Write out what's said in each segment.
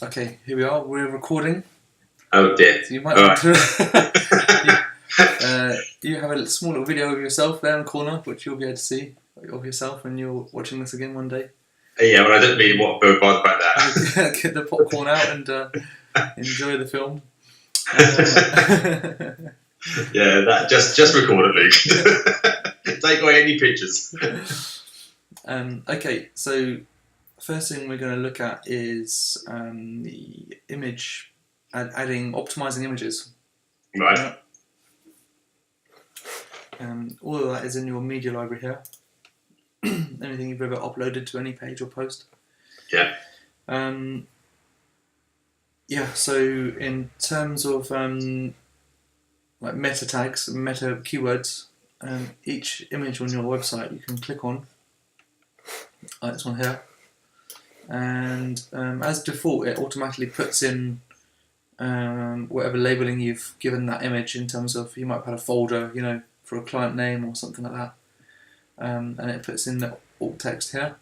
Okay, here we are. We're recording. Oh dear. So you might want to. You have a small little video of yourself there in the corner, which you'll be able to see of yourself when you're watching this again one day. Yeah, well, I don't really want to bother about that. Get the popcorn out and enjoy the film. Yeah, that just record it, Luke. Take away any pictures. Okay, so first thing we're going to look at is the image, optimizing images. Right. All of that is in your media library here. Anything you've ever uploaded to any page or post. Yeah. So in terms of like meta tags, meta keywords, each image on your website you can click on, like this one here, and as default it automatically puts in whatever labeling you've given that image in terms of, you might have had a folder, for a client name or something like that, and it puts in the alt text here.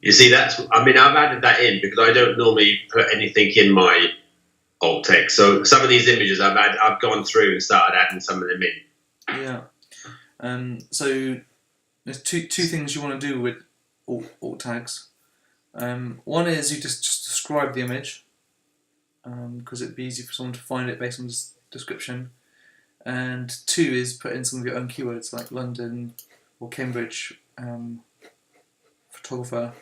You see, I've added that in because I don't normally put anything in my alt text. So some of these images I've gone through and started adding some of them in. Yeah. So there's two things you want to do with alt tags. One is you just describe the image, because it'd be easy for someone to find it based on this description. And two is put in some of your own keywords like London or Cambridge photographer,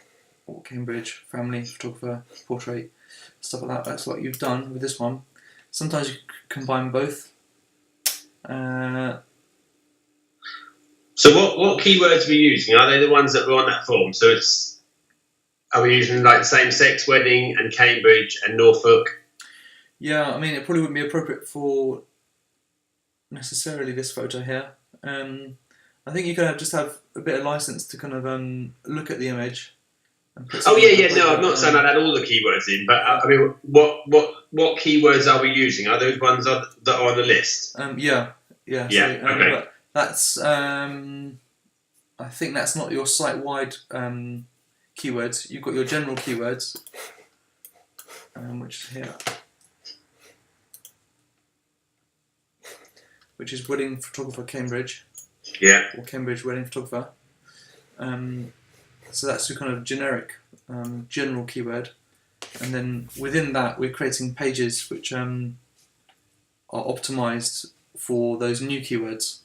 or Cambridge family photographer, portrait, stuff like that. That's what you've done with this one. Sometimes you combine both. So what keywords are we using? Are they the ones that were on that form? So are we using like same-sex wedding and Cambridge and Norfolk? Yeah, it probably wouldn't be appropriate for necessarily this photo here. I think you can just have a bit of license to kind of look at the image. And put No, I'm not saying I'd add all the keywords in, but what keywords are we using? Are those ones that are on the list? Yeah. Yeah. So, Okay. But that's I think that's not your site-wide keywords. You've got your general keywords, which is here, which is wedding photographer Cambridge. Yeah. Or Cambridge wedding photographer. So that's your kind of generic, general keyword, and then within that we're creating pages which are optimized for those new keywords.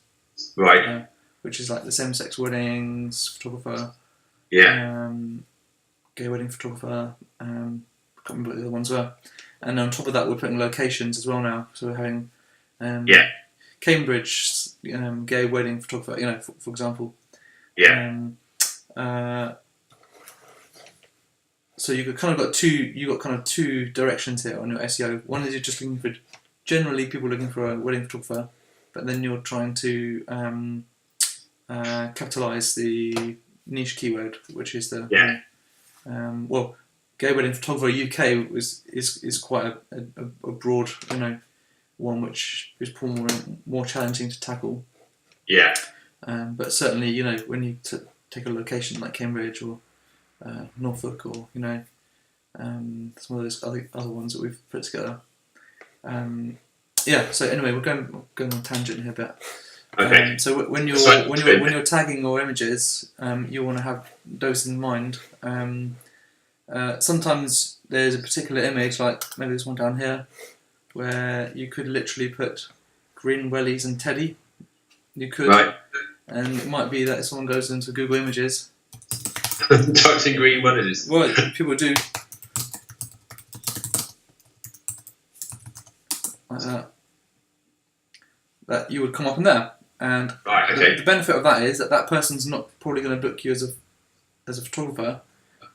Right. Which is like the same-sex weddings photographer. Yeah. Gay wedding photographer. I can't remember what the other ones were. And on top of that, we're putting locations as well now. So we're having Cambridge gay wedding photographer. For example. Yeah. So you've got kind of two directions here on your SEO. One is you're just looking for generally people looking for a wedding photographer, but then you're trying to capitalize the niche keyword, which is the gay wedding photographer UK is quite a broad one, which is more challenging to tackle. Yeah. But certainly when you take a location like Cambridge or Norfolk or some of those other ones that we've put together. So anyway, we're going on a tangent here a bit. Okay. So when you're tagging your images, you want to have those in mind. Sometimes there's a particular image, like maybe this one down here, where you could literally put green wellies and teddy. You could, right. And it might be that if someone goes into Google Images, types in green wellies. Well, people do. Like that. That you would come up in there, and right, okay. The benefit of that is that person's not probably going to book you as a photographer,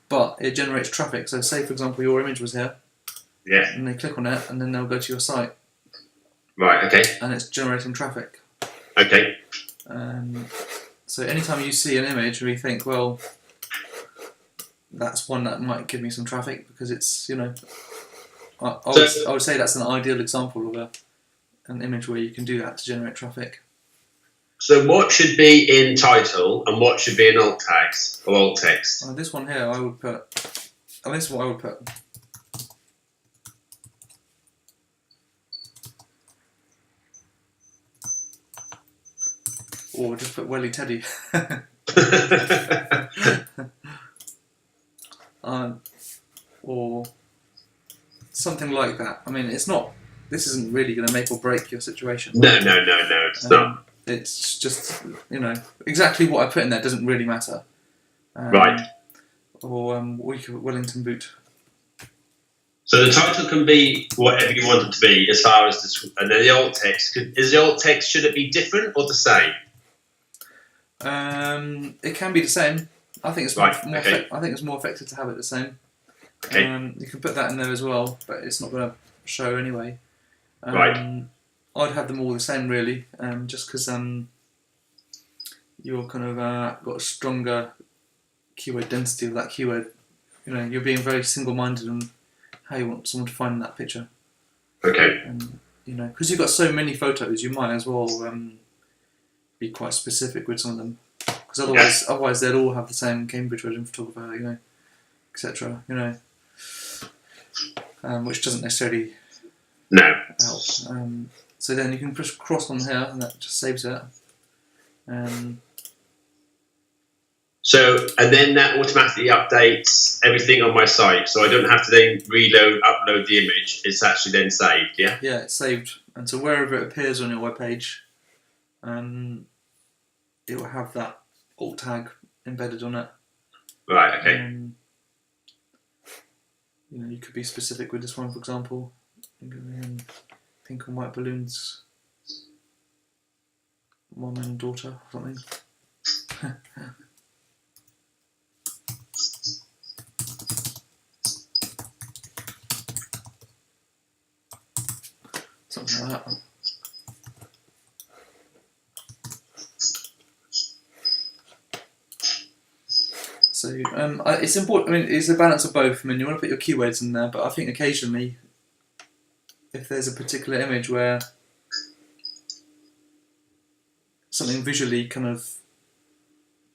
but it generates traffic. So say for example your image was here, yeah, and they click on it, and then they'll go to your site. Right, okay. And it's generating traffic. Okay. So anytime you see an image where you think, well, that's one that might give me some traffic because it's I would say that's an ideal example of an image where you can do that to generate traffic. So what should be in title and what should be in alt tags or alt text? This one here I would put, this is what I would put. or just put Welly Teddy. Or something like that. I mean, it's not. This isn't really going to make or break your situation. No, it's not. It's just, exactly what I put in there doesn't really matter. Right. Or we could put Wellington boot. So the title can be whatever you want it to be, as far as and then the alt text. Is the alt text, should it be different or the same? It can be the same. I think it's more. I think it's more effective to have it the same. Okay. You can put that in there as well, but it's not going to show anyway. Right. I'd have them all the same, really, just because you're kind of got a stronger keyword density of that keyword. You're being very single-minded on how you want someone to find that picture. Okay. And because you've got so many photos, you might as well be quite specific with some of them. Because otherwise they'd all have the same Cambridge wedding photographer, etc. Which doesn't necessarily help. So then you can push cross on here, and that just saves it. So, and then that automatically updates everything on my site, so I don't have to then upload the image. It's actually then saved, yeah? Yeah, it's saved. And so wherever it appears on your webpage, it will have that alt tag embedded on it. Right, okay. You could be specific with this one, for example. Pink and white balloons. Mom and daughter, or something. Something like that. So it's important. I mean, it's a balance of both. I mean, you want to put your keywords in there, but I think occasionally, if there's a particular image where something visually kind of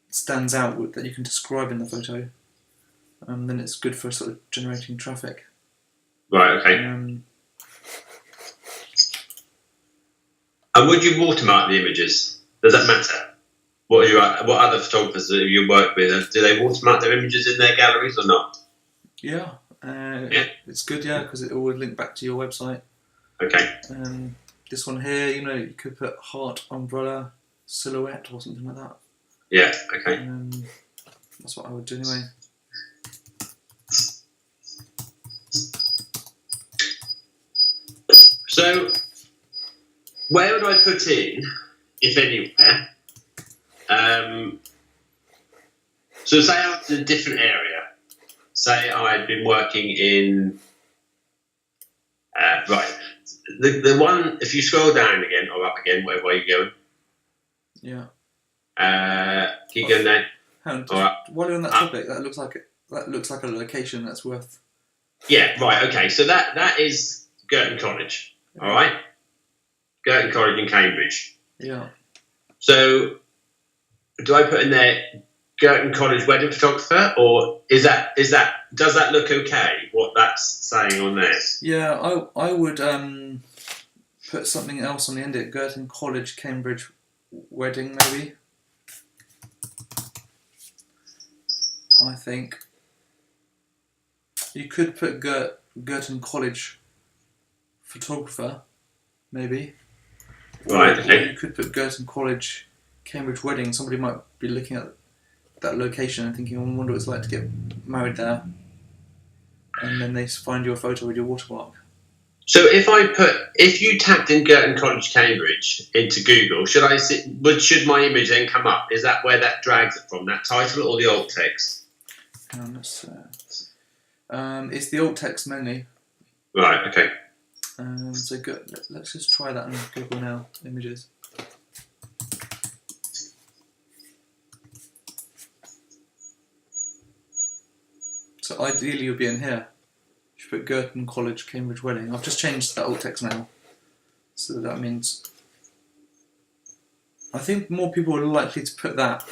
stands out that you can describe in the photo, then it's good for sort of generating traffic. Right. Okay. And would you watermark the images? Does that matter? What other photographers that you work with, do they watermark their images in their galleries or not? Yeah, it's good, because it will link back to your website. Okay. This one here, you could put heart, umbrella, silhouette, or something like that. Yeah. Okay. That's what I would do anyway. So, where would I put in, if anywhere? So say I was in a different area. Say I'd been working in the one. If you scroll down again or up again, wherever way you're going. Yeah. Keep going down. While you're on that topic, that looks like a location that's worth. Yeah. Right. Okay. So that is Girton College. All right. Girton College in Cambridge. Yeah. So, do I put in there Girton College wedding photographer, or does that look okay? What that's saying on there? Yeah, I would put something else on the end of it. Girton College Cambridge wedding, maybe. I think you could put Girton College photographer, maybe. Right. Okay. Or you could put Girton College Cambridge wedding. Somebody might be looking at that location and thinking, I wonder what it's like to get married there. And then they find your photo with your watermark. So if you tapped in Girton College Cambridge into Google, should my image then come up? Is that where that drags it from, that title or the alt text? It's the alt text mainly. Right. Okay. So let's just try that on Google now. Images. So ideally you'll be in here. You should put Girton College Cambridge wedding. I've just changed that alt text now. So that means I think more people are likely to put that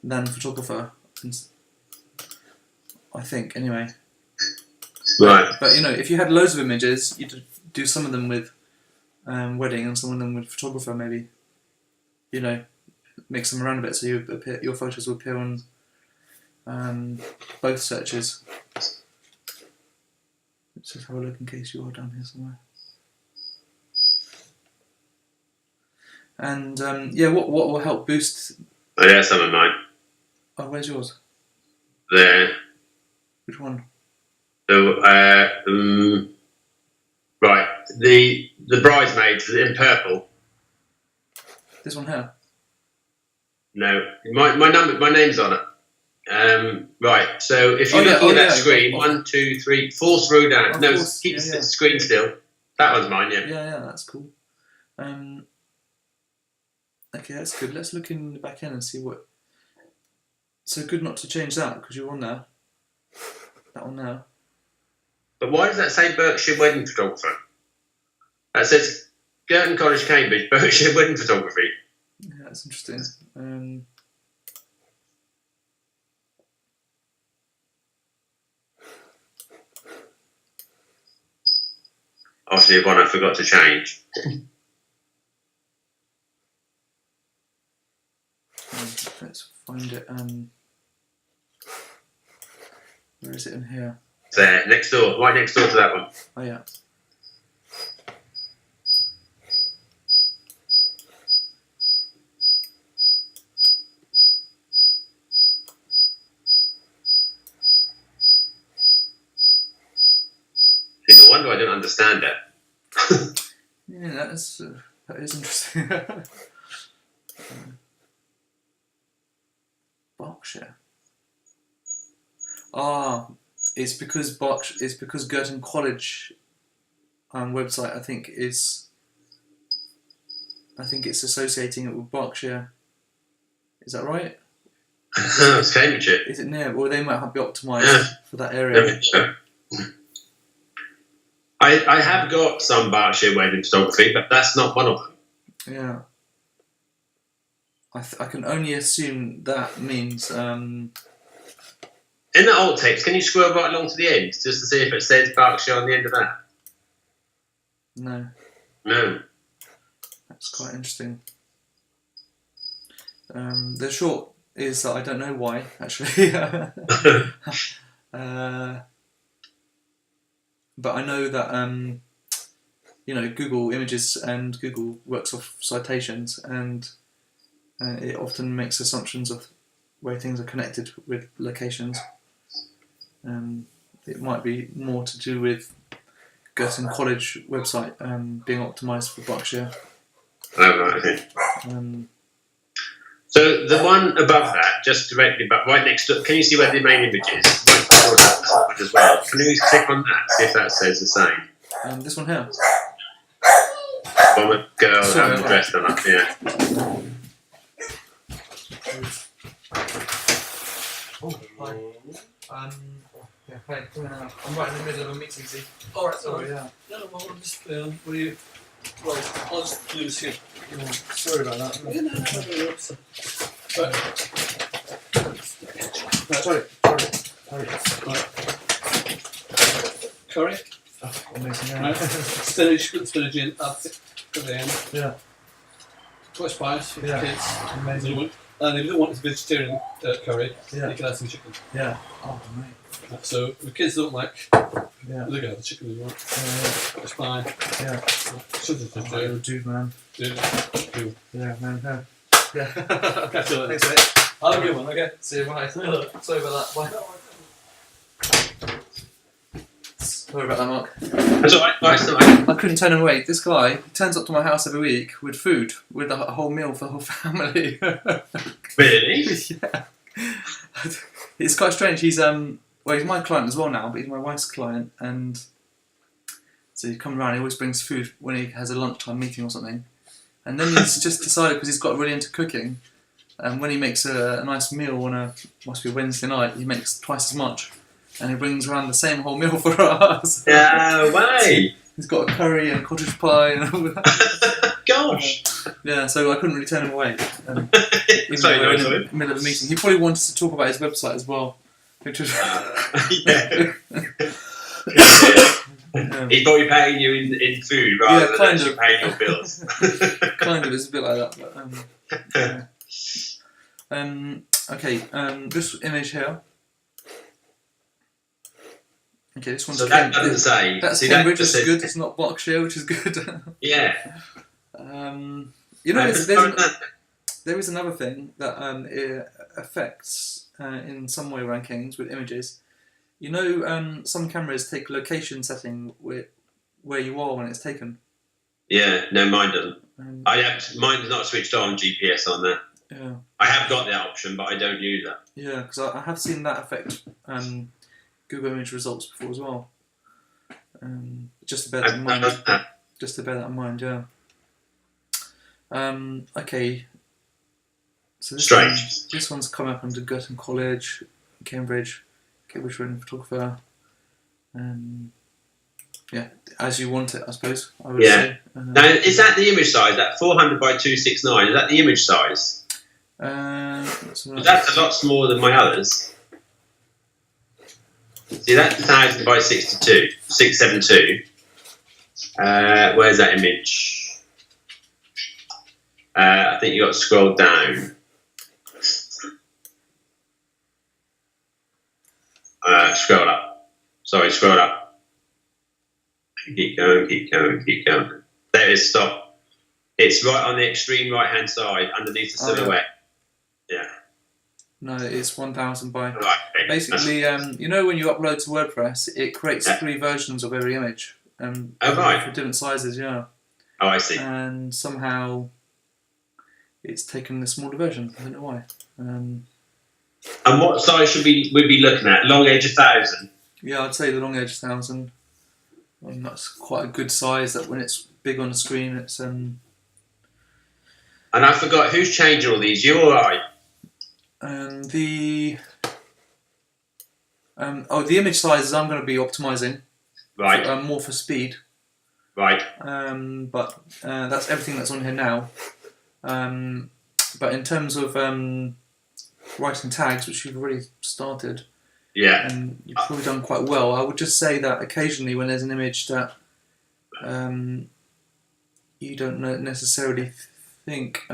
than photographer. I think anyway. Right. But if you had loads of images, you'd do some of them with wedding and some of them with photographer maybe. mix them around a bit so your photos will appear on both searches. Let's just have a look in case you are down here somewhere. And what will help boost? Oh, yeah, some of mine. Oh, where's yours? There. Which one? Right. The bridesmaids in purple. This one here. No, my name's on it. Right. So if you're looking at that screen, 1, 2, 3, 4th row down. No, keep the screen still. That one's mine. Yeah. Yeah, that's cool. Okay, that's good. Let's look in the back end and see what. So good not to change that because you're on there. That one now. But why does that say Berkshire Wedding Photographer? That says Girton College, Cambridge, Berkshire Wedding Photography. Yeah, that's interesting. Obviously, one I forgot to change. Let's find it. Where is it in here? It's there, next door, right next door to that one. Oh yeah. See, no wonder I don't understand it. Yeah, that is interesting. Berkshire. It's because Girton College website I think it's associating it with Berkshire. Is that right? It's Cambridgeshire. Is it near? Well, they might be optimised for that area. I have got some Berkshire wedding photography, but that's not one of them. Yeah. I can only assume that means. In the alt text, can you scroll right along to the end just to see if it says Berkshire on the end of that? No. No. That's quite interesting. The short is that I don't know why, actually. But I know that Google Images and Google works off citations, and it often makes assumptions of where things are connected with locations. It might be more to do with Girton College website being optimised for Berkshire. Oh, right, okay. So the one above that, just directly above, right next to, can you see where the main image is? Right before that as well. Can you click on that, see if that says the same? This one here. One with girls having dressed on it, yeah. Oh, hi. Yeah, hey, I'm right in the middle of a meeting, see? Alright, sorry, yeah. No, well, I'm just, what are you? Well, I'll just do this here. Oh, sorry about that. Yeah, no. But, Sorry. curry, Oh, amazing, yeah. right? Spinach in at the end. Yeah, Twice spice for the kids. amazing. And if you don't want vegetarian curry, Yeah. you can add some chicken. Yeah. Oh, mate. So the kids don't like, Yeah. they can have the chicken as well. It's fine. Yeah. Something to Oh, it'll do, man. do. Yeah, man. Yeah. Catch you later. Thanks, mate. Have a good one, okay? See you, bye. Sorry about that. Bye. Sorry about that, Mark. That's alright, nice to know. I couldn't turn him away. This guy turns up to my house every week with food, with a whole meal for the whole family. Really? Yeah. It's quite strange. He's he's my client as well now, but he's my wife's client, and so he comes around. He always brings food when he has a lunchtime meeting or something, and then he's just decided, because he's got really into cooking, and when he makes a nice meal on must be Wednesday night, he makes twice as much, and he brings around the same whole meal for us. No way! He's got a curry and cottage pie and all that. Gosh! Yeah, so I couldn't really turn him away. Even That's very though we were nice of in him. the middle of the meeting. He probably wanted to talk about his website as well, which was Yeah. He's probably paying you in food rather than kind actually of. paying your bills. Kind of, it's a bit like that. But, yeah. Okay, this image here. Okay, this one's so that doesn't say. That's See, Cambridge, that which is good. It's not Berkshire, which is good. Yeah. You know, there is another thing that it affects in some way rankings with images. You know, some cameras take location setting where you are when it's taken. Yeah, no, mine doesn't. Mine's not switched on GPS on that. Yeah. I have got that option, but I don't use that. Yeah, because I have seen that affect Google Image results before as well. Just to bear that in mind. Just to bear that in mind, yeah. Okay. So this one's come up under Girton College, Cambridge Reading Photographer. Yeah, as you want it, I suppose. I would say. Now, is that the image size? That 400 by 269? Is that the image size? That's a lot smaller than my others. See, that's 1000 by 672. Where's that image? I think you got to scroll down. Scroll up. Sorry, scroll up. Keep going. There it is, stop. It's right on the extreme right-hand side, underneath the silhouette. Yeah. No, it's 1000 by... Right, okay. Basically, you know when you upload to WordPress, it creates 3 versions of every image. Right. For different sizes, yeah. Oh, I see. And somehow it's taken the smaller version. I don't know why. And what size should we be looking at? Long edge 1000? Yeah, I'd say the long edge 1000. That's quite a good size. That when it's big on the screen, it's And I forgot who's changing all these. You or I? The image sizes I'm going to be optimising. Right. More for speed. Right. But that's everything that's on here now. But in terms of writing tags, which you've already started, and you've probably done quite well, I would just say that occasionally when there's an image that you don't necessarily think...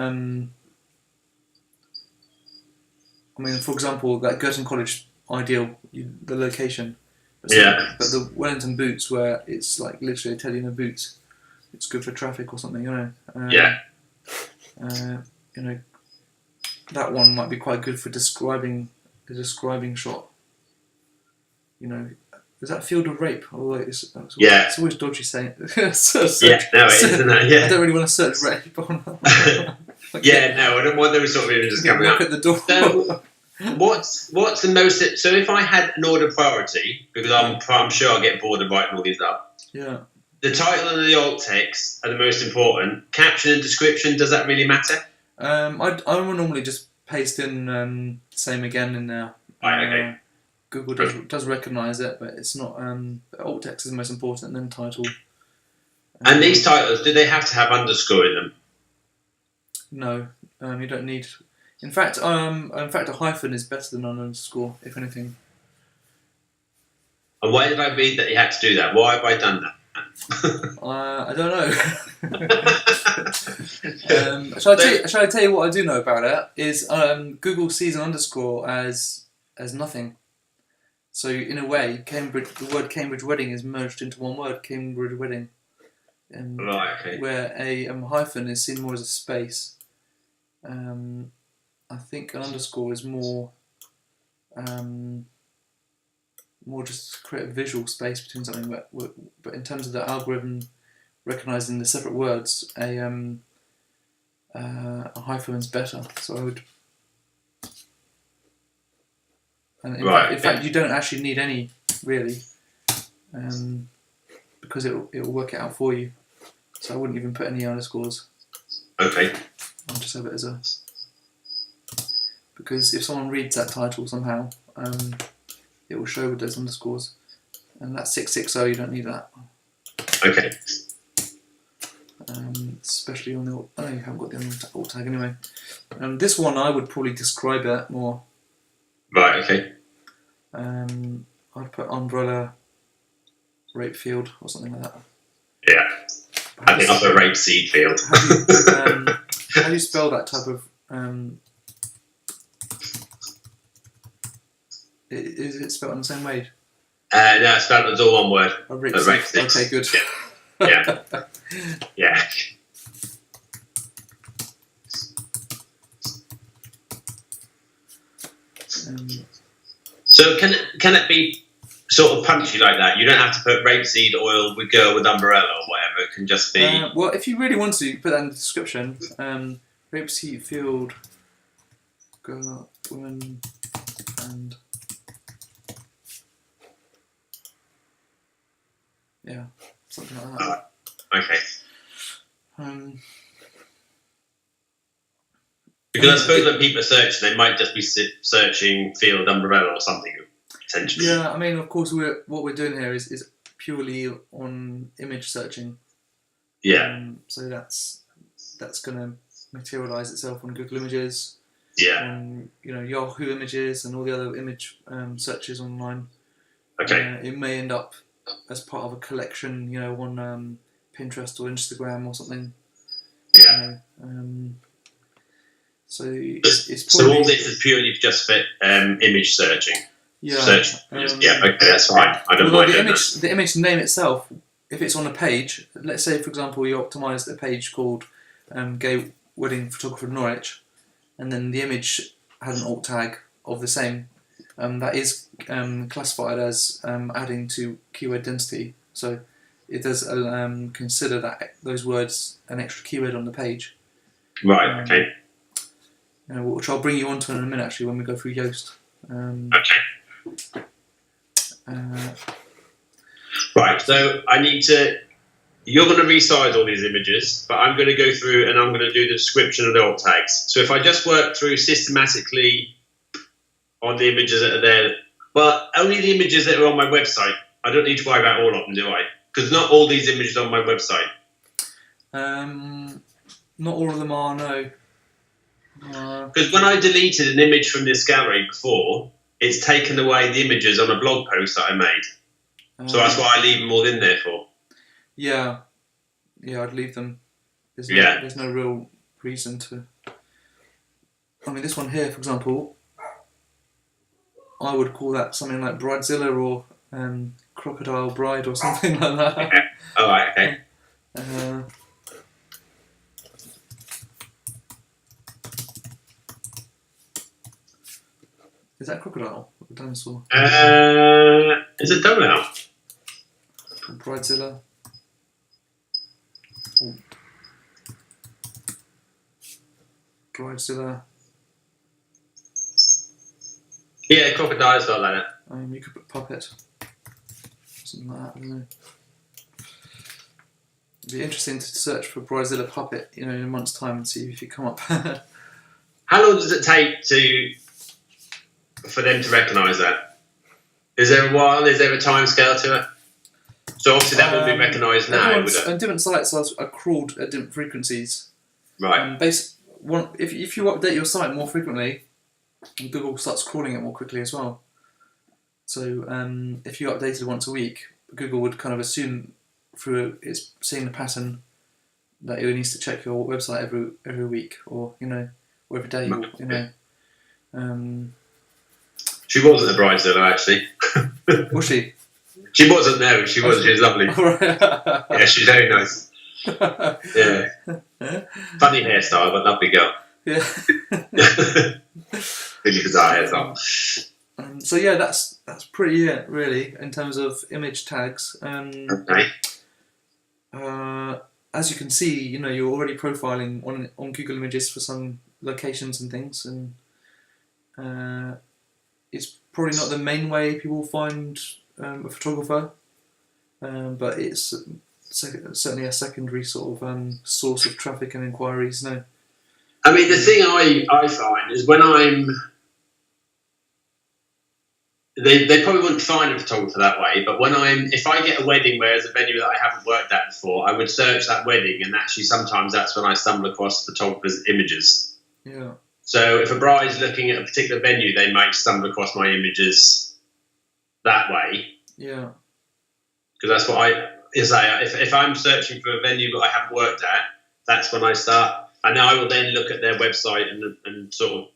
I mean, for example, that Girton College ideal, the location. But the Wellington boots, where it's like literally telling the boots, it's good for traffic or something, you know. You know, that one might be quite good for describing the describing shot. You know, is that Field of Rape? Oh, it's always dodgy saying it. No, it isn't it? Yeah. I don't really want to search rape. No, I don't want those sort of images coming up. Knock at the door. So, what's the most? So if I had an order priority, because I'm sure I'll get bored of writing all these up. Yeah. The title and the alt text are the most important. Caption and description, does that really matter? I will normally just paste in same again in there. Right. Okay. Google does recognise it, but it's not. Alt text is the most important, and then title. And these titles, do they have to have underscore in them? No, you don't need. In fact, a hyphen is better than an underscore, if anything. And why did I read that you had to do that? Why have I done that? I don't know. Shall I tell you what I do know about it? Is Google sees an underscore as nothing. So in a way, the word Cambridge Wedding is merged into one word, Cambridge Wedding. Right. Okay. Where a hyphen is seen more as a space. I think an underscore is more just to create a visual space between something. But in terms of the algorithm recognising the separate words, a hyphen is better. So I would. And in fact, you don't actually need any really, because it will work it out for you. So I wouldn't even put any underscores. Okay. I'll just have it as a. Because if someone reads that title somehow, it will show with those underscores, and that's 660. You don't need that. Okay. Especially on the. Oh, you haven't got the alt tag anyway. This one I would probably describe it more. Right. Okay. I'd put umbrella, rape field or something like that. Yeah. I think I'll put rape seed field. How do you spell that type of Is it spelled in the same way? No, it's spelled as all one word. Oh, Rapeseed. Okay, good. Yeah. Yeah. So can it be sort of punchy like that? You don't have to put rapeseed oil with girl with umbrella or whatever. It can just be. Well, if you really want to, put that in the description. Rapeseed field, girl, woman, and yeah, something like that. Okay. Because I suppose when people are searching, they might just be searching field umbrella or something, potentially. Yeah, I mean, of course, what we're doing here is purely on image searching. Yeah. So that's going to materialise itself on Google Images. Yeah. On Yahoo Images and all the other image searches online. Okay. It may end up as part of a collection, on Pinterest or Instagram or something. Yeah. So it's probably, so all this is purely just for image searching. Yeah. Search. Yeah. Okay, that's fine. I don't mind the image name itself, if it's on a page, let's say for example you optimised a page called "Gay Wedding Photographer Norwich," and then the image had an alt tag of the same. That is classified as adding to keyword density. So it does consider that those words an extra keyword on the page. Right. Okay. Which I'll bring you onto in a minute, actually, when we go through Yoast. Okay. Right. So I need to. You're going to resize all these images, but I'm going to go through and I'm going to do the description of the alt tags. So if I just work through systematically on the images that are there, well, only the images that are on my website. I don't need to worry about all of them, do I? Because not all these images are on my website. Not all of them are, no. Because when I deleted an image from this gallery before, it's taken away the images on a blog post that I made. So that's why I leave them all in there for. Yeah, I'd leave them. There's no real reason to. I mean, this one here, for example, I would call that something like Bridezilla or Crocodile Bride or something like that. Okay. All right. Okay. Is that crocodile or dinosaur? Is it toenail? Bridezilla. Bridezilla. Yeah, crocodile's got like that. You could put puppet. Something like that, I don't know. It'd be interesting to search for Bridezilla puppet, in a month's time and see if you come up. How long does it take for them to recognise that? Is there a while? Is there a time scale to it? So obviously that wouldn't be recognised now, would it? And different sites are crawled at different frequencies. Right. If you update your site more frequently, Google starts crawling it more quickly as well. So if you updated once a week, Google would kind of assume through it's seeing the pattern that it needs to check your website every week or or every day. She wasn't the Bridezilla, actually. Was she? She wasn't. No, she was. She was lovely. Yeah, she's very nice. Yeah, funny hairstyle, but lovely girl. Yeah. Really bizarre hairstyle. So yeah, that's pretty it really in terms of image tags. Okay. As you can see, you're already profiling on Google Images for some locations and things, and it's probably not the main way people find a photographer, but it's certainly a secondary sort of source of traffic and inquiries. No. I mean, the thing I find is when they probably wouldn't find a photographer that way, but if I get a wedding where there's a venue that I haven't worked at before, I would search that wedding, and actually sometimes that's when I stumble across photographers' images. Yeah. So if a bride's looking at a particular venue, they might stumble across my images that way. Yeah. Because that's what if I'm searching for a venue that I haven't worked at, that's when I start. And I will then look at their website and sort of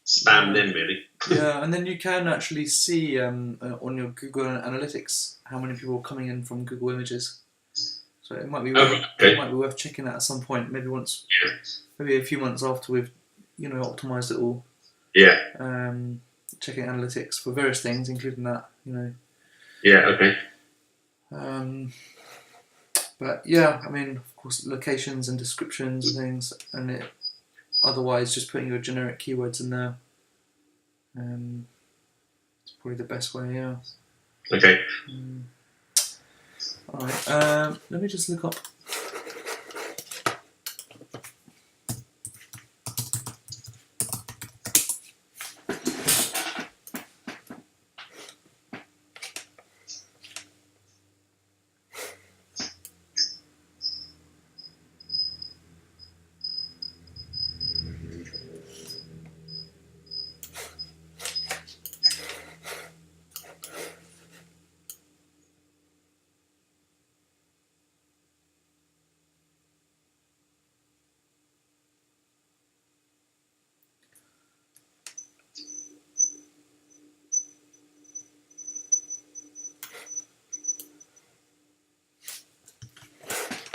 spam them really. Yeah, and then you can actually see on your Google Analytics how many people are coming in from Google Images. So it might be worth checking that at some point. Maybe maybe a few months after we've optimized it all. Yeah. Checking analytics for various things, including that. Yeah. Okay. But yeah, I mean, of course, locations and descriptions and things, and otherwise just putting your generic keywords in there. It's probably the best way. Yeah. Okay. All right. Let me just look up.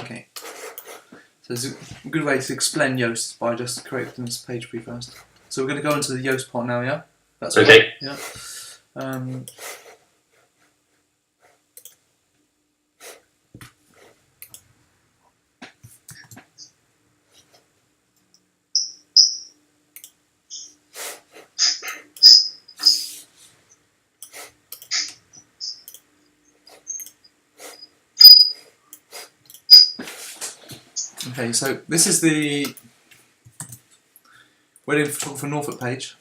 Okay. So there's a good way to explain Yoast by just creating this page for you first. So we're going to go into the Yoast part now, yeah? That's okay. Right. Yeah. Okay, so this is the Wedding Photographer Norfolk page.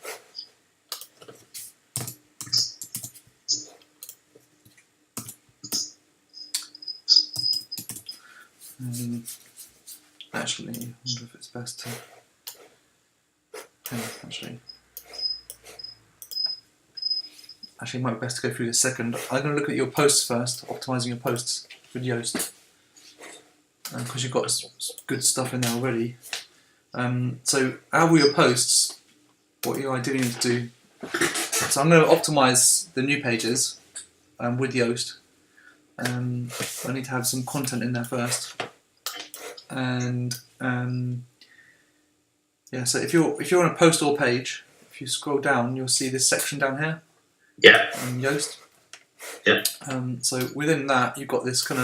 Actually, I wonder if it's best to. Actually, it might be best to go through this second. I'm going to look at your posts first, optimising your posts with Yoast. Because you've got good stuff in there already. So, how will your posts? What you ideally need to do. So, I'm going to optimise the new pages with Yoast. I need to have some content in there first. And yeah, so if you're on a post or page, if you scroll down, you'll see this section down here. Yeah. Yoast. Yeah. So within that, you've got this kind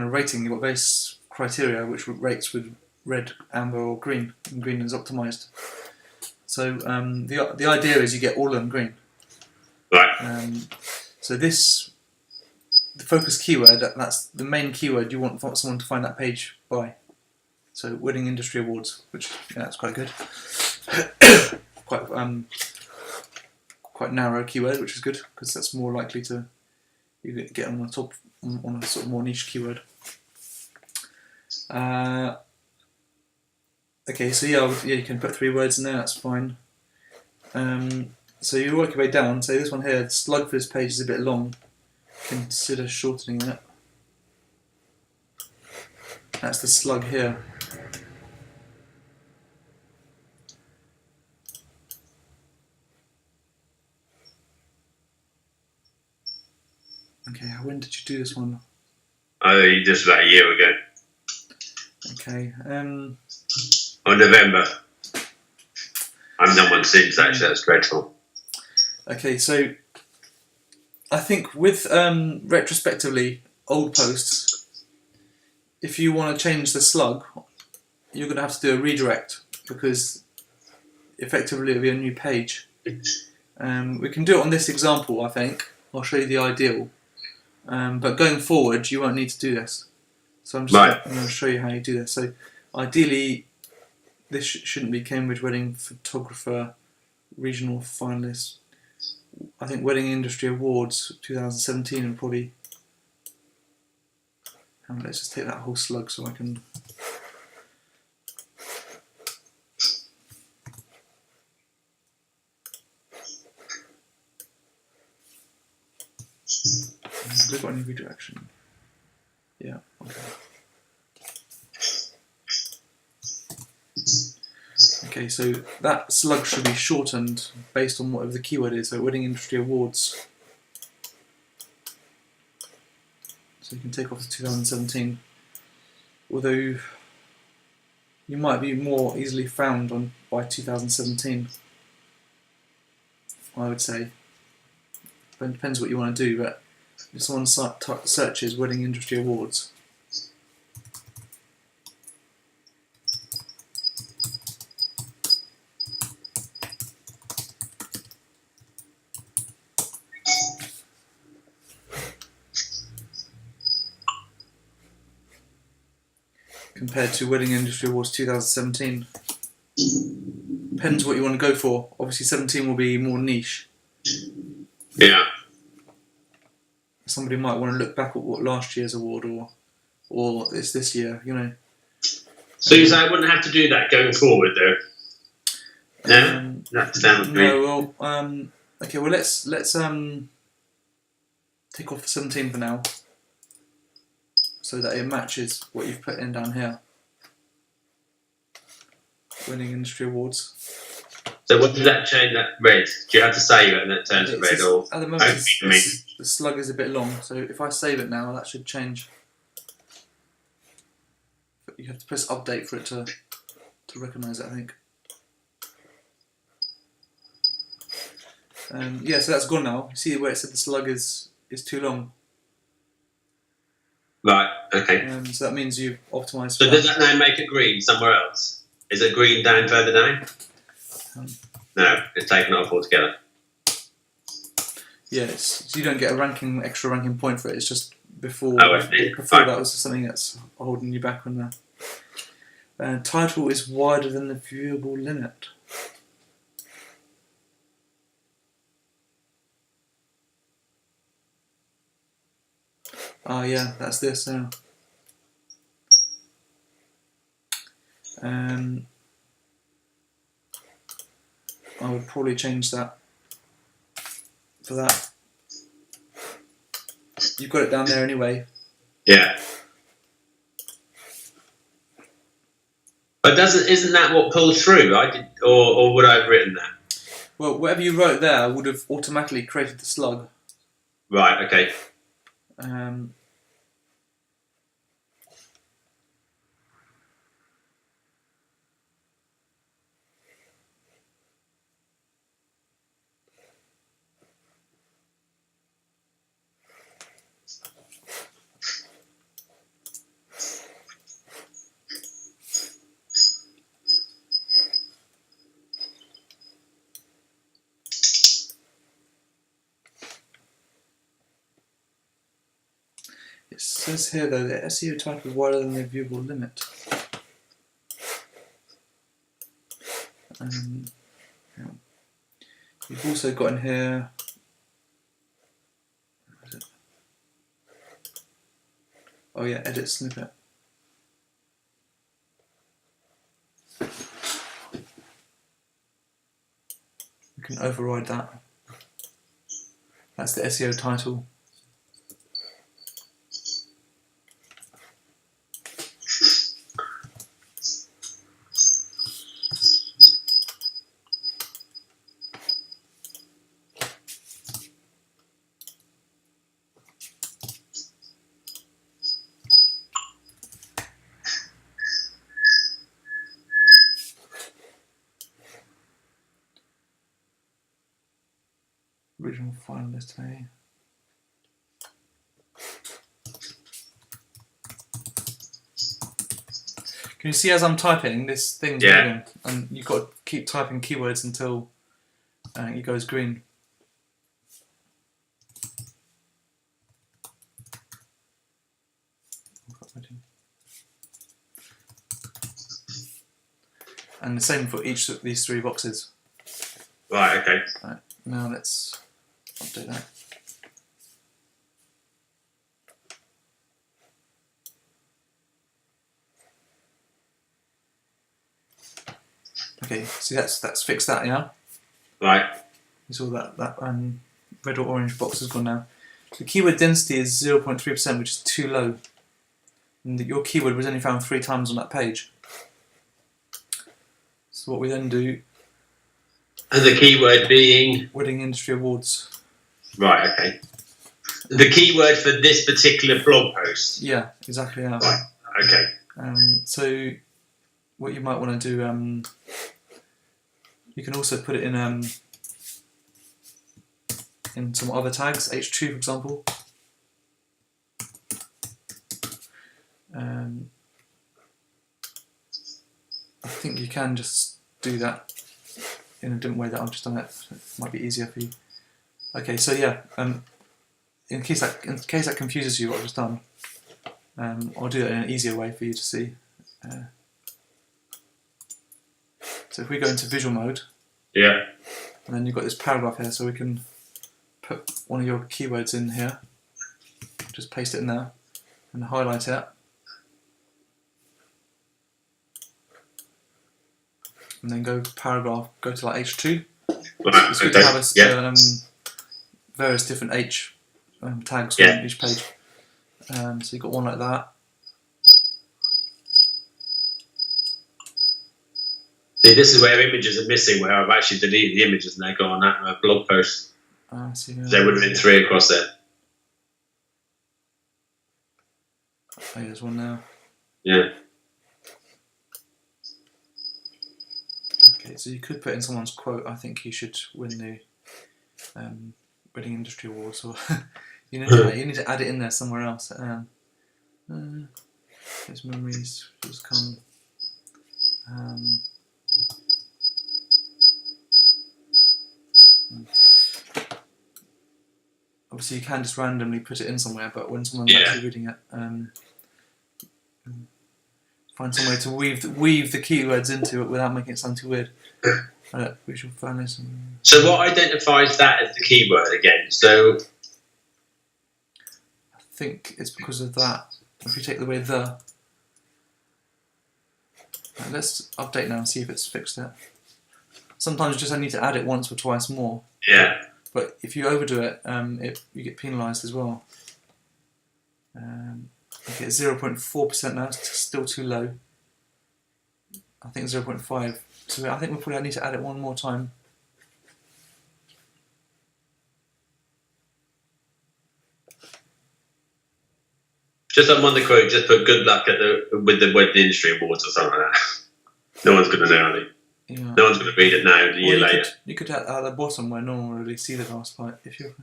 of rating. You've got various criteria which rates with red, amber, or green. And green is optimized. So the idea is you get all of them green. Right. So the focus keyword, that's the main keyword you want someone to find that page by. So winning industry awards, which that's quite good. Quite narrow keyword, which is good because that's more likely to get on the top on a sort of more niche keyword. Okay, so yeah, you can put 3 words in there. That's fine. So you work your way down. So this one here, the slug for this page is a bit long. Consider shortening it. That's the slug here. Okay, when did you do this one? Just about a year ago. Okay. November. I haven't done one since, actually. That's dreadful. Okay, so I think with retrospectively old posts, if you want to change the slug, you're going to have to do a redirect because effectively it'll be a new page. We can do it on this example, I think. I'll show you the ideal. But going forward, you won't need to do this. So I'm just going to show you how you do this. So ideally, this shouldn't be Cambridge Wedding Photographer Regional Finalist. I think Wedding Industry Awards 2017 and probably. Let's just take that whole slug so I can. Have we got any redirection? Yeah, okay. Okay, so that slug should be shortened based on whatever the keyword is. So winning industry awards. So you can take off the 2017. Although you might be more easily found by 2017. I would say. But it depends what you want to do. But if someone searches winning industry awards. Compared to Winning Industry Awards 2017. Depends what you want to go for. Obviously 17 will be more niche. Yeah. Somebody might want to look back at what last year's award or it's this year, you know. So you say I wouldn't have to do that going forward though? No? That's down with me. No, well, okay, well let's take off the 17 for now. So that it matches what you've put in down here. Winning industry awards. So what does that change? That red? Do you have to save it and it turns to red, or at the moment the slug is a bit long, so if I save it now, that should change. But you have to press update for it to recognise it, I think. Yeah, so that's gone now. You see where it said the slug is too long. Right, okay. So that means you've optimised. So does that now make it green somewhere else? Is it green down further down? No, it's taken off altogether. Yeah, so you don't get a extra ranking point for it. It's just before. Oh, I see. Before that was something that's holding you back on there. Title is wider than the viewable limit. Yeah, that's this now. I would probably change that for that. You've got it down there anyway. Yeah. But isn't that what pulls through? Or would I have written that? Well, whatever you wrote there would have automatically created the slug. Right, okay. It says here though the SEO title is wider than the viewable limit. Yeah. You've also got in here. What is it? Oh yeah, edit snippet. You can override that. That's the SEO title. Original finalist, hey. Can you see as I'm typing, this thing's moving, and you've got to keep typing keywords until it goes green. And the same for each of these three boxes. Right, okay. Right, now let's update that. Okay, see that's fixed that, yeah? Right. You saw that red or orange box has gone now. The keyword density is 0.3%, which is too low. And your keyword was only found 3 times on that page. So what we then do... And the keyword being? Wedding Industry Awards. Right, okay. The keyword for this particular blog post? Yeah, exactly. Yeah. Right, okay. So what you might want to do, you can also put it in some other tags, H2 for example. I think you can just do that in a different way that I've just done it. It might be easier for you. Okay, so yeah, in case that confuses you what I've just done, I'll do it in an easier way for you to see. So if we go into visual mode, yeah, and then you've got this paragraph here, so we can put one of your keywords in here, just paste it in there, and highlight it, and then go paragraph, go to like H2. Right, it's good to have various different H tags on each page. So you've got one like that. See, this is where images are missing, where I've actually deleted the images and they go on that blog post. See, there would have been 3 across there. Oh, there's one now. Yeah. Okay, so you could put in someone's quote, I think he should win the Wedding Industry Awards, or you need to add it in there somewhere else. His memories has come. Obviously, you can just randomly put it in somewhere, but when someone's actually reading it, find some way to weave the keywords into it without making it sound too weird. We shall find this. So what identifies that as the keyword again? So I think it's because of that. If you take away the, let's update now and see if it's fixed it. Sometimes you just need to add it once or twice more. Yeah. But if you overdo it, you get penalised as well. Okay, 0.4% now. It's still too low. I think 0.5. So I think we'll probably need to add it one more time. Just on one of the quote, just put good luck with the Wedding Industry Awards or something like that. No one's going to know, are they? Yeah. No one's going to read it now, a year later. You could add at the bottom where no one will really see the last part. If you're...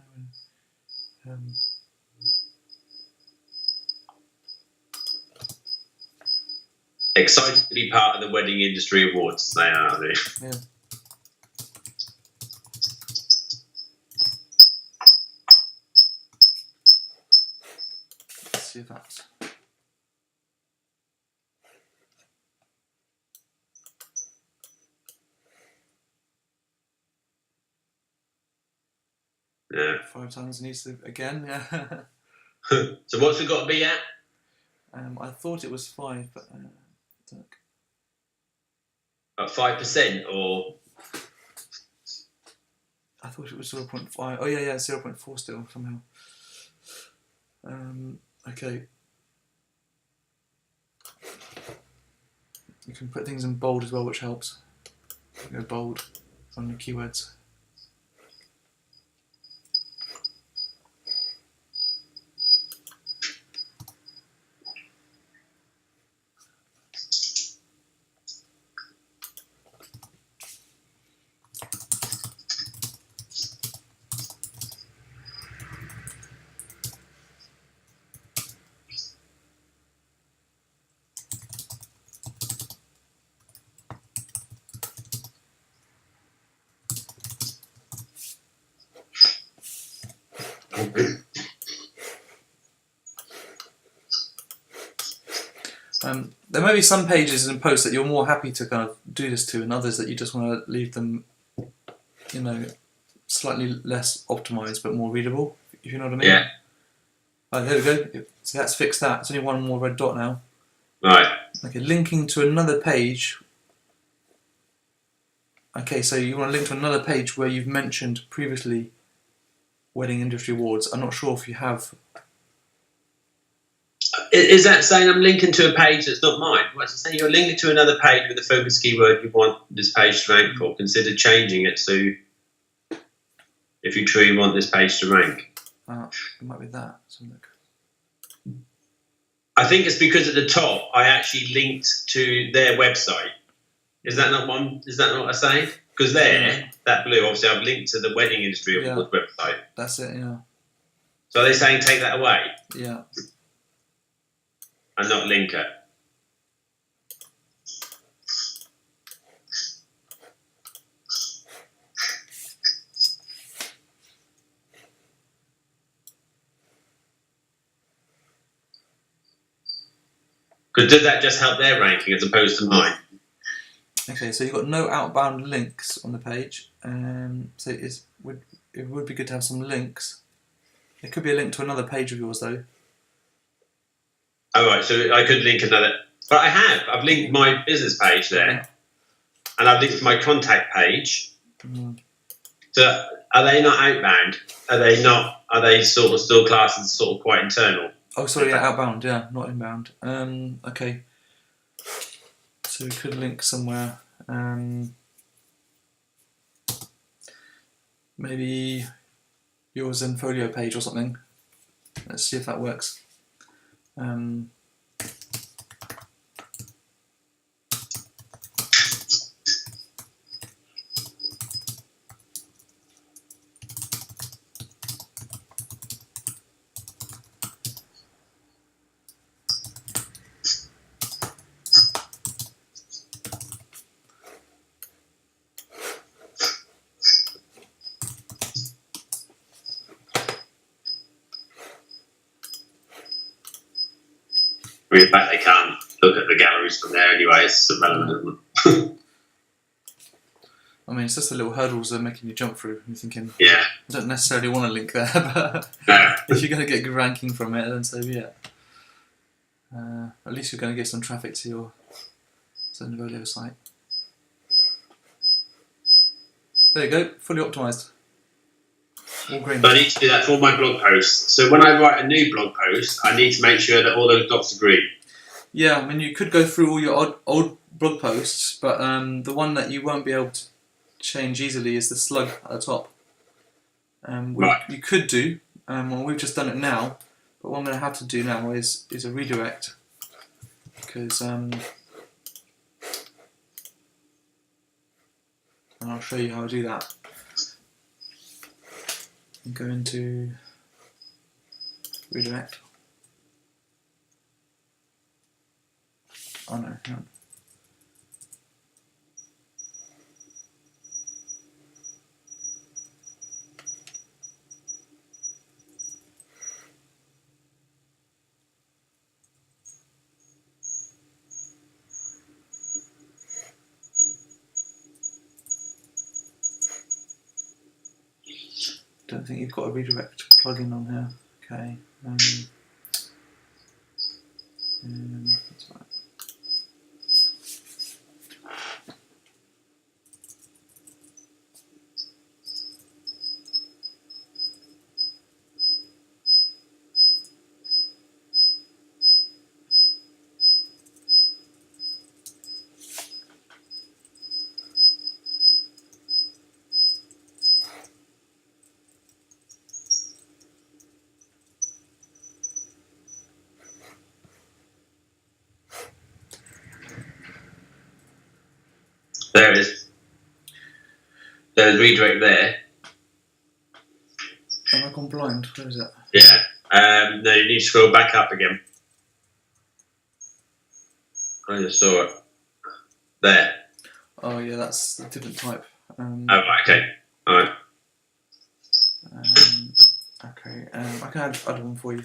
Excited to be part of the Wedding Industry Awards, they are, they? Yeah. Let's see if that's... Yeah. 5 times needs to again, yeah. So what's it got to be at? I thought it was 5, but At 5% or? I thought it was 0.5. Oh yeah, 0.4 still somehow. Okay. You can put things in bold as well, which helps. Go bold on your keywords. There may be some pages and posts that you're more happy to kind of do this to, and others that you just want to leave them, slightly less optimised but more readable, if you know what I mean. Yeah. There we go. So that's fixed that. It's only one more red dot now. Right. Okay, linking to another page. Okay, so you want to link to another page where you've mentioned previously Wedding Industry Awards. I'm not sure if you have. is that saying I'm linking to a page that's not mine? What's it saying? You're linking to another page with the focus keyword you want this page to rank for. Consider changing it so if you truly want this page to rank. It might be that. I think it's because at the top I actually linked to their website. Is that not what I say? Because that blue, obviously I've linked to the wedding industry website. That's it, yeah. So are they saying take that away? Yeah. And not link it? Because did that just help their ranking as opposed to mine? Okay, so you've got no outbound links on the page. So it would be good to have some links. It could be a link to another page of yours, though. Oh, right, so I could link another... But I have. I've linked my business page there. And I've linked my contact page. So are they not outbound? Are they sort of still classed as sort of quite internal? Oh, sorry, yeah, outbound, yeah, not inbound. Okay. So we could link somewhere. Maybe your Zenfolio page or something. Let's see if that works. In fact, they can't look at the galleries from there anyway. It's irrelevant. I mean, it's just the little hurdles they're making you jump through. You're thinking, yeah, I don't necessarily want to link there, but no. if you're going to get good ranking from it, then so be it. At least you're going to get some traffic to your Zenfolio site. There you go, fully optimised. All green. But I need to do that for all my blog posts. So when I write a new blog post, I need to make sure that all those dots are green. Yeah, I mean, you could go through all your old blog posts, but the one that you won't be able to change easily is the slug at the top. Right. You could do, well, we've just done it now, but what I'm going to have to do now is a redirect, because and I'll show you how I do that. Go into redirect. Oh no, hang on. Don't think you've got a redirect plugin on here. Okay. That's right. There it is. There's redirect there. Have I gone blind? Where is it? Yeah. No, you need to scroll back up again. I just saw it. There. Oh yeah, that's a different type. Oh, right, okay. Alright. Okay, I can add one for you.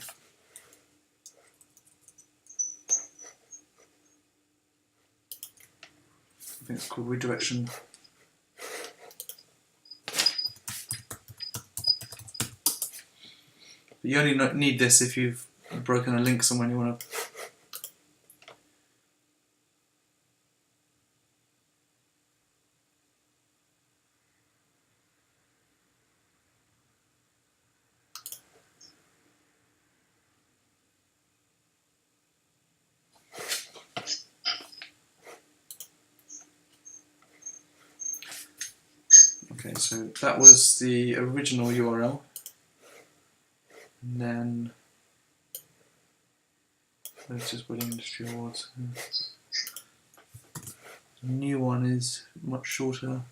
I think it's called redirection. But you only need this if you've broken a link somewhere and you want to. So that was the original URL, and then let's just put Industry Awards. The new one is much shorter.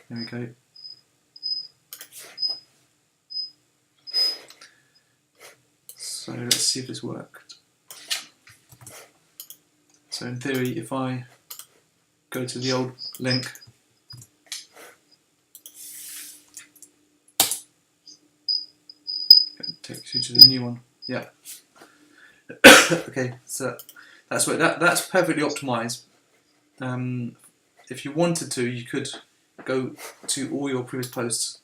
There we go. So let's see if this worked. So in theory, if I go to the old link, it takes you to the new one. Yeah. Okay, so that's that's perfectly optimized. If you wanted to, you could go to all your previous posts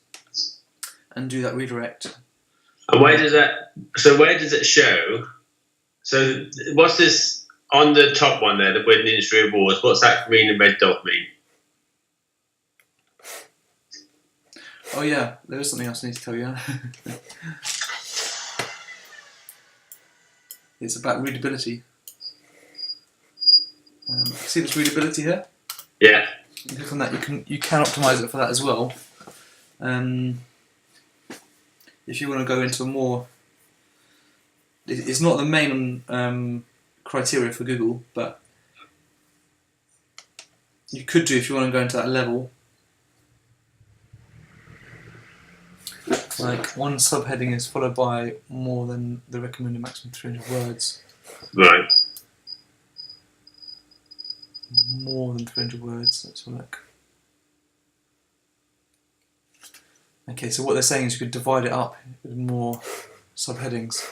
and do that redirect. And where does that? So where does it show? So what's this on the top one there? The Win Industry Awards. What's that green and red dot mean? Oh yeah, there is something else I need to tell you. It's about readability. See this readability here? Yeah. You click on that. You can optimize it for that as well. If you want to go into a more, it's not the main criteria for Google, but you could do if you want to go into that level. Like one subheading is followed by more than the recommended maximum 300 words. Right. More than 300 words. Let's have a look. Okay, so what they're saying is you could divide it up with more subheadings.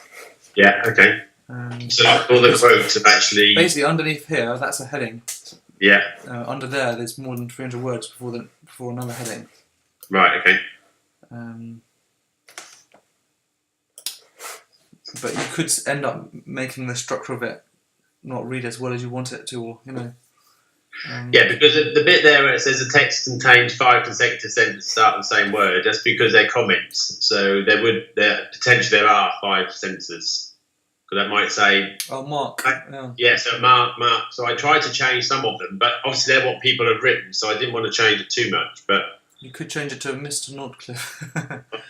Yeah. Okay. So all the quotes have actually basically underneath here. That's a heading. Yeah. Under there, there's more than 300 words before another heading. Right. Okay. But you could end up making the structure of it not read as well as you want it to, or you know. Yeah, because the bit there where it says the text contains 5 consecutive sentences start with the same word, that's because they're comments. So potentially there are 5 sentences. Because that might say... Oh, Mark. Yeah, so Mark. So I tried to change some of them, but obviously they're what people have written, so I didn't want to change it too much. But you could change it to Mr. Nordcliffe.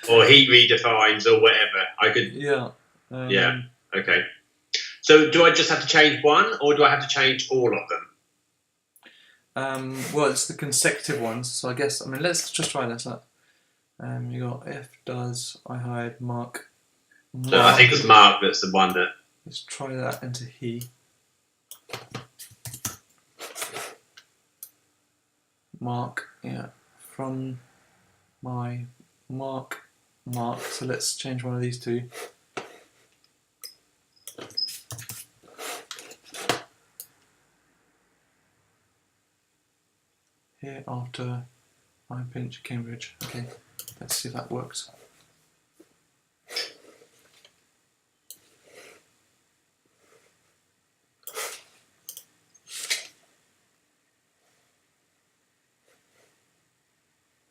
or he redefines or whatever. I could... Yeah. Yeah, okay. So do I just have to change one, or do I have to change all of them? Well, it's the consecutive ones, so I guess, let's just try this out. You got if, does, I hide, Mark. So I think it's Mark that's the one that... Let's try that into he. Mark, yeah. From my Mark. So let's change one of these two. Here after I pinch Cambridge. Okay, let's see if that works.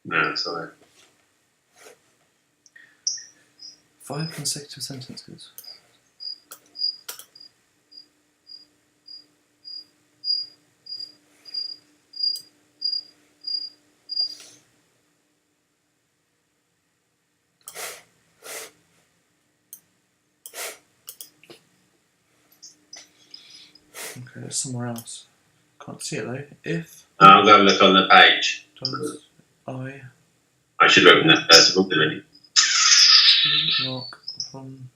No, sorry. 5 consecutive sentences. Okay, it's somewhere else. Can't see it though. If I'm going to look on the page. does I should open that first of all, didn't Mark from,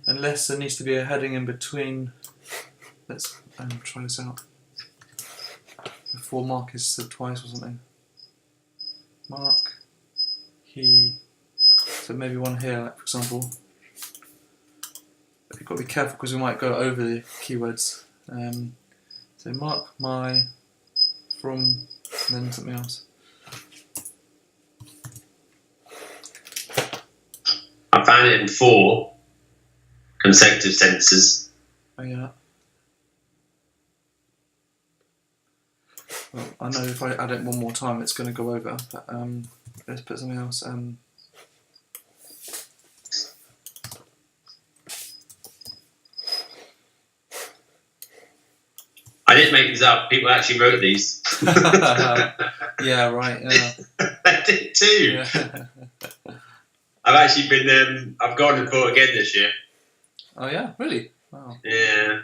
unless there needs to be a heading in between. Let's try this out. Before Mark is said twice or something. Mark, he. So maybe one here, like for example. But you've got to be careful because we might go over the keywords. So Mark, my, from, and then something else. I found it in 4 consecutive sentences. Oh yeah. Well, I know if I add it one more time, it's going to go over. But let's put something else. these up. People actually wrote these. Yeah, right. Yeah. I did too. Yeah. I've actually been. I've gone and bought again this year. Oh yeah, really? Wow. Yeah.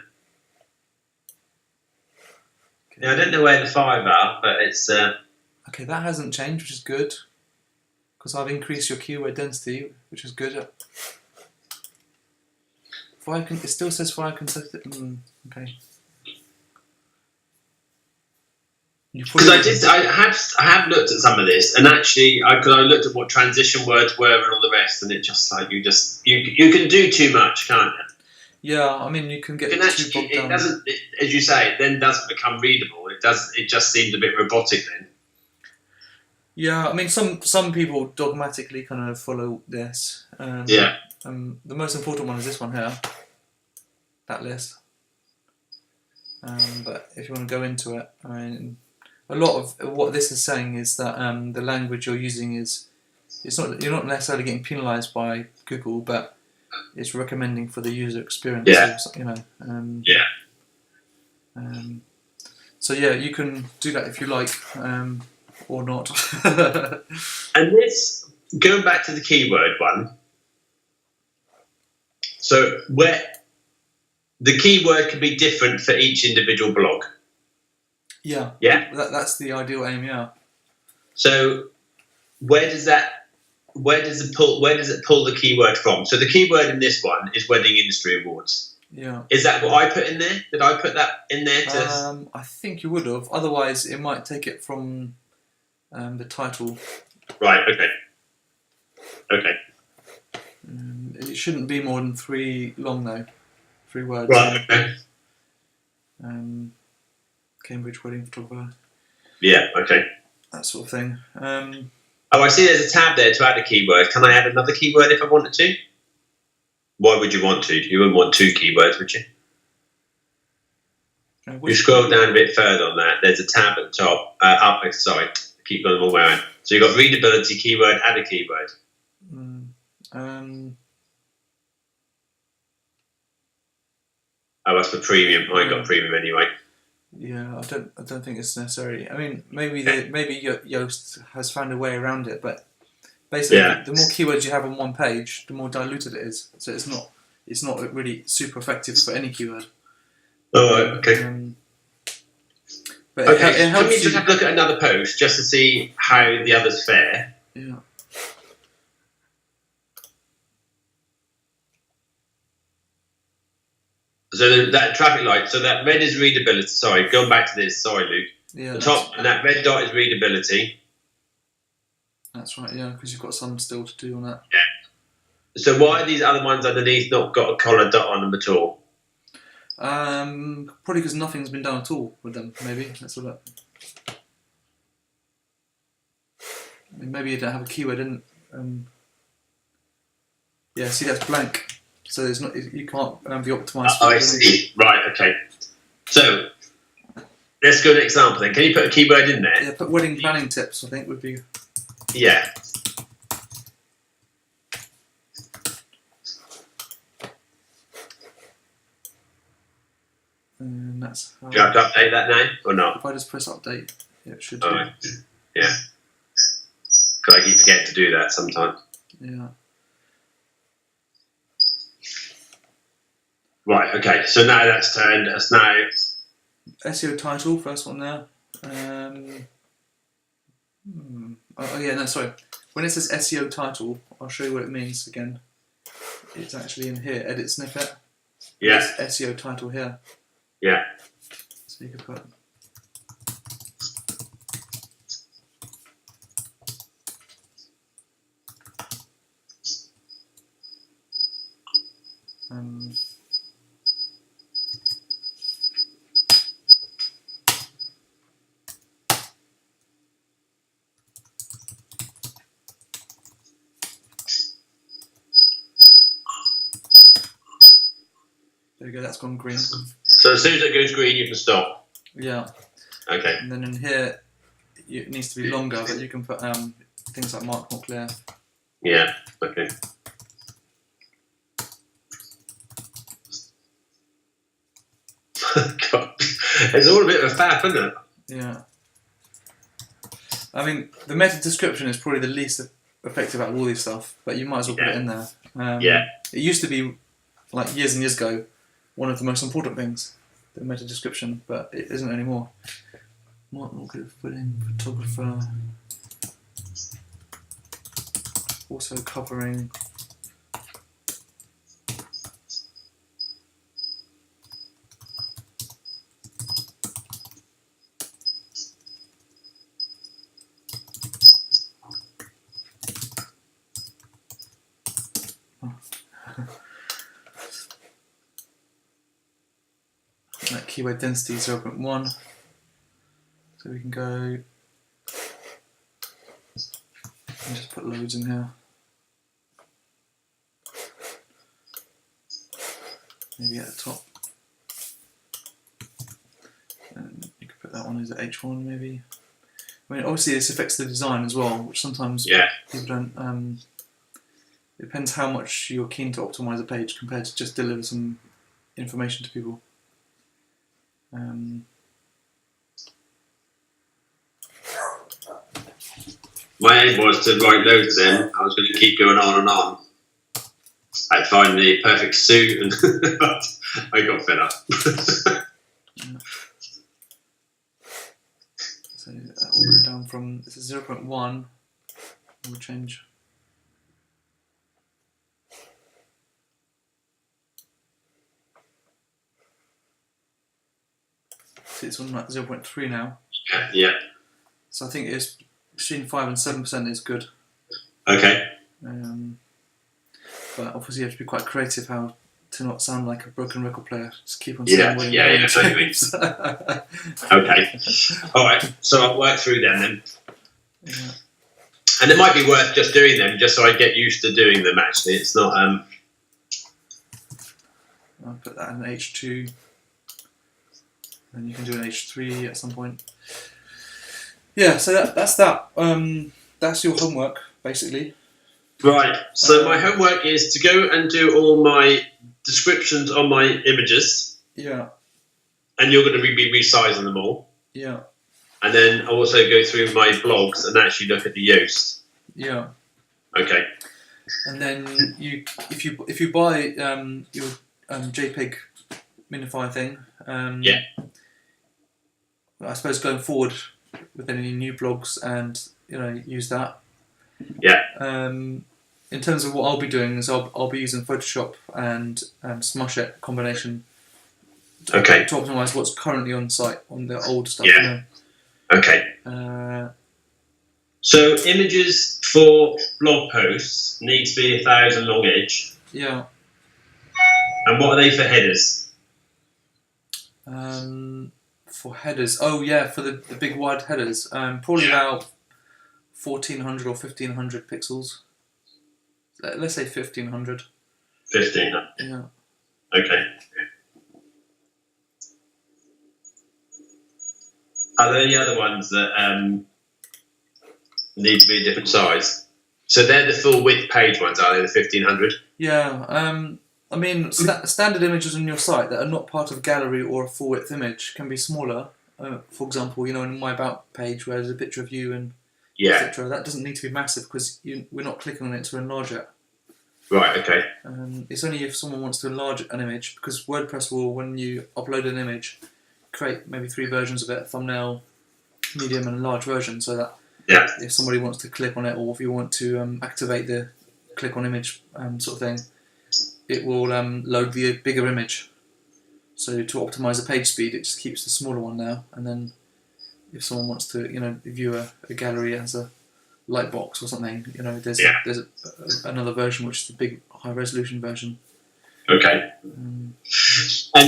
Yeah, I don't know where the 5 are, but it's. Okay, that hasn't changed, which is good. Because I've increased your keyword density, which is good. It still says 5 consecutive. Okay. Because I have looked at some of this, and actually, because I looked at what transition words were and all the rest, and it just like you can do too much, can't you? Yeah, I mean you can get too bogged down. It doesn't, as you say, it then doesn't become readable. It does. It just seems a bit robotic then. Yeah, I mean some people dogmatically kind of follow this. Yeah. The most important one is this one here. That list. But if you want to go into it, I mean, a lot of what this is saying is that the language you're using you're not necessarily getting penalised by Google, but it's recommending for the user experience. Yeah. You know. Yeah. So yeah, you can do that if you like, or not. And this, going back to the keyword one. So where the keyword can be different for each individual blog. Yeah. Yeah. That's the ideal aim. Yeah. So where does it pull the keyword from? So the keyword in this one is Wedding Industry Awards. Yeah. Is that what I put in there? Did I put that in there to? I think you would have. Otherwise, it might take it from the title. Right. Okay. Okay. It shouldn't be more than 3 long though. 3 words. Right. Okay. Cambridge wedding photographer. Yeah. Okay. That sort of thing. Oh, I see. There's a tab there to add a keyword. Can I add another keyword if I wanted to? Why would you want to? You wouldn't want 2 keywords, would you? You scroll down a bit further on that. There's a tab at the top. Sorry, keep going all the way around. So you've got readability keyword, add a keyword. Oh, that's for premium. I ain't got premium anyway. Yeah, I don't think it's necessary. I mean, maybe Yoast has found a way around it, but basically, the more keywords you have on one page, the more diluted it is. So it's not really super effective for any keyword. Oh, okay. But okay, it helps can we just have a look at another post just to see how the others fare? Yeah. So that traffic light, so that red is readability. Sorry, going back to this. Sorry, Luke. Yeah. The top and that red dot is readability. That's right. Yeah, because you've got some still to do on that. Yeah. So why are these other ones underneath not got a collar dot on them at all? Probably because nothing's been done at all with them. Maybe let's look. I mean, maybe you don't have a keyword in. Yeah, see that's blank. So there's not. You can't be optimised. I see. Right. Okay. So let's go to an example then. Can you put a keyword in there? Yeah, put wedding planning tips. I think would be. Yeah. And that's how. Do you have to update that now or not? If I just press update, it should. All right. Yeah. Because I keep forgetting to do that sometimes. Yeah. Right. Okay. So now that's turned. That's now. SEO title, first one there. Oh yeah, no, sorry. When it says SEO title, I'll show you what it means again. It's actually in here, edit snippet. Yeah. It's SEO title here. Yeah. So you could put. There we go, that's gone green. So as soon as it goes green, you can stop. Yeah. Okay. And then in here, it needs to be longer, but you can put things like mark more clear. Yeah. Okay. God. It's all a bit of a faff, isn't it? Yeah. I mean, the meta description is probably the least effective out of all these stuff, but you might as well put it in there. It used to be, like years and years ago, one of the most important things, the meta description, but it isn't anymore. What could have put in? Photographer. Also covering. That keyword density 0.1. So we can go and just put loads in here. Maybe at the top. And you could put that one as H1 maybe. I mean, obviously this affects the design as well, which sometimes people don't. It depends how much you're keen to optimise a page compared to just deliver some information to people. My aim was to write loads of them. I was going to keep going on and on. I'd find the perfect suit, and I got fed up. So that will go down from, this is 0.1, we'll change. See, it's on like 0.3 now. Yeah. So I think it's between 5 and 7% is good. Okay. But obviously you have to be quite creative how to not sound like a broken record player. Just keep on saying what you're totally. Okay. All right. So I'll work through them then. Yeah. And it might be worth just doing them, just so I get used to doing them. Actually, it's not. I'll put that in H2. And you can do an H3 at some point. Yeah. So that's that. That's your homework basically. Right. So my homework is to go and do all my descriptions on my images. Yeah. And you're going to be resizing them all. Yeah. And then I'll also go through my blogs and actually look at the yoast. Yeah. Okay. And then if you buy your JPEG minify thing, I suppose going forward with any new blogs and use that. Yeah. In terms of what I'll be doing is I'll be using Photoshop and Smush It combination. To optimise what's currently on site on the old stuff. Yeah. Okay. So images for blog posts need to be 1,000 long edge. Yeah. And what are they for headers? For headers, for the big wide headers, probably about 1400 or 1500 pixels. Let's say 1500. 1500. Yeah. Okay. Are there any other ones that need to be a different size? So they're the full width page ones, are they? The 1500? Yeah. I mean, standard images on your site that are not part of a gallery or a full width image can be smaller. For example, in my about page where there's a picture of you and etc. That doesn't need to be massive because we're not clicking on it to enlarge it. Right. Okay. It's only if someone wants to enlarge an image, because WordPress will, when you upload an image, create maybe 3 versions of it: thumbnail, medium, and large version. So that if somebody wants to click on it, or if you want to activate the click on image sort of thing, it will load the bigger image. So to optimize the page speed, it just keeps the smaller one now, and then if someone wants to, view a gallery as a lightbox or something, there's another version which is the big high resolution version. Okay. And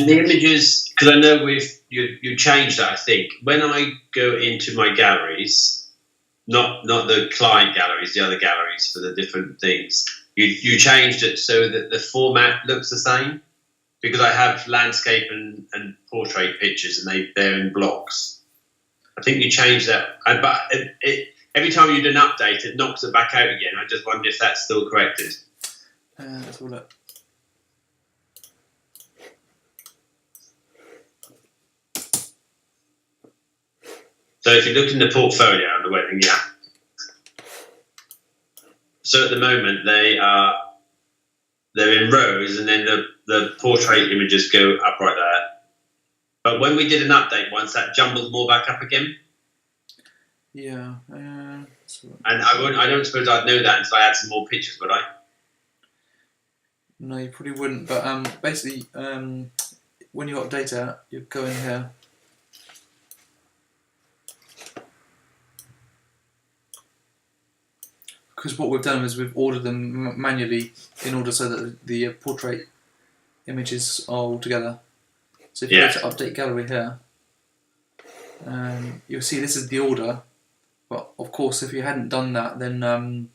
the images, because I know you changed that. I think when I go into my galleries, not the client galleries, the other galleries for the different things, you changed it so that the format looks the same. Because I have landscape and portrait pictures, and they're in blocks. I think you changed that, but every time you do an update, it knocks it back out again. I just wonder if that's still corrected. Let's have a look. So if you look in the portfolio on the wedding, yeah. So at the moment they're in rows, and then the portrait images go up right there. But when we did an update once, that jumbled them all back up again. Yeah. And I don't suppose I'd know that until I had some more pictures, would I? No, you probably wouldn't. But basically, when you update it, you go in here. Because what we've done is we've ordered them manually in order so that the portrait images are all together. So if you go to update gallery here, you'll see this is the order. But of course, if you hadn't done that, then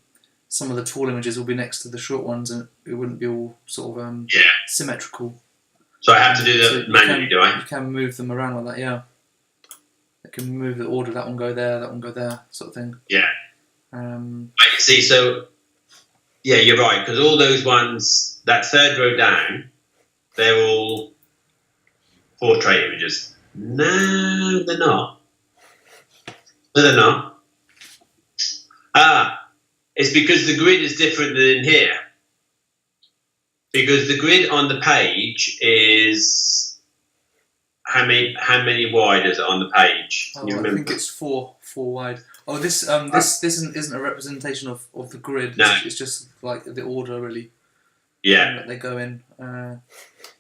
some of the tall images will be next to the short ones, and it wouldn't be all sort of symmetrical. So I have to do that manually, do I? You can move them around like that, yeah. You can move the order. That one go there, that one go there, sort of thing. Yeah. I see. So yeah, you're right, because all those ones, that third row down, they're all portrait images. No, they're not. No, they're not. It's because the grid is different than in here. Because the grid on the page is how many wide is it on the page? Oh, I think it's four wide. Oh, this isn't a representation of the grid. No. It's just like the order, really. Yeah. That they go in.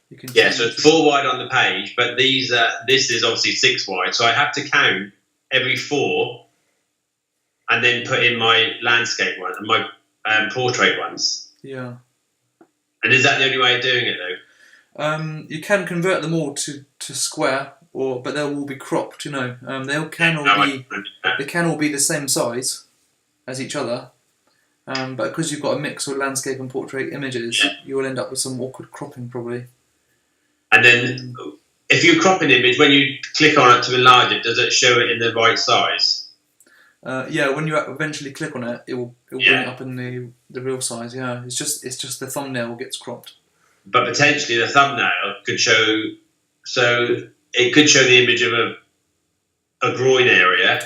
You can. Yeah, so it's 4 wide on the page, but this is obviously 6 wide. So I have to count every 4, and then put in my landscape one and my portrait ones. Yeah. And is that the only way of doing it, though? You can convert them all to square, but they'll all be cropped. You know, they can all be the same size as each other. But because you've got a mix of landscape and portrait images, you will end up with some awkward cropping probably. And then, if you crop an image, when you click on it to enlarge it, does it show it in the right size? Yeah, when you eventually click on it, it will bring it up in the real size. Yeah, it's just the thumbnail gets cropped. But potentially the thumbnail could show, so it could show the image of a groin area,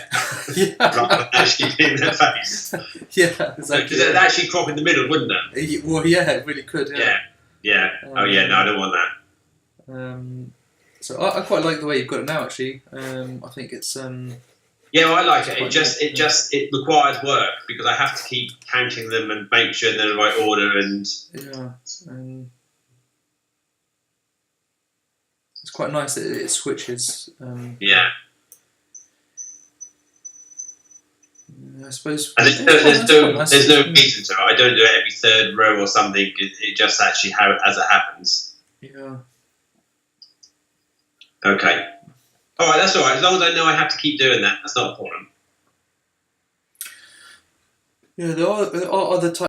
rather than actually being their face. Yeah, exactly. Because it'd actually crop in the middle, wouldn't it? Well, yeah, it really could. Yeah. Oh yeah, no, I don't want that. So I quite like the way you've got it now. Actually, I think it's. Yeah, well, I like it. It requires work because I have to keep counting them and make sure they're in the right order and. Yeah. It's quite nice that it switches. Yeah. I suppose. And there's no reason to it. I don't do it every third row or something. It just actually as it happens. Yeah. Okay. All right, that's all right. As long as I know I have to keep doing that, that's not a problem. Yeah, there are other types.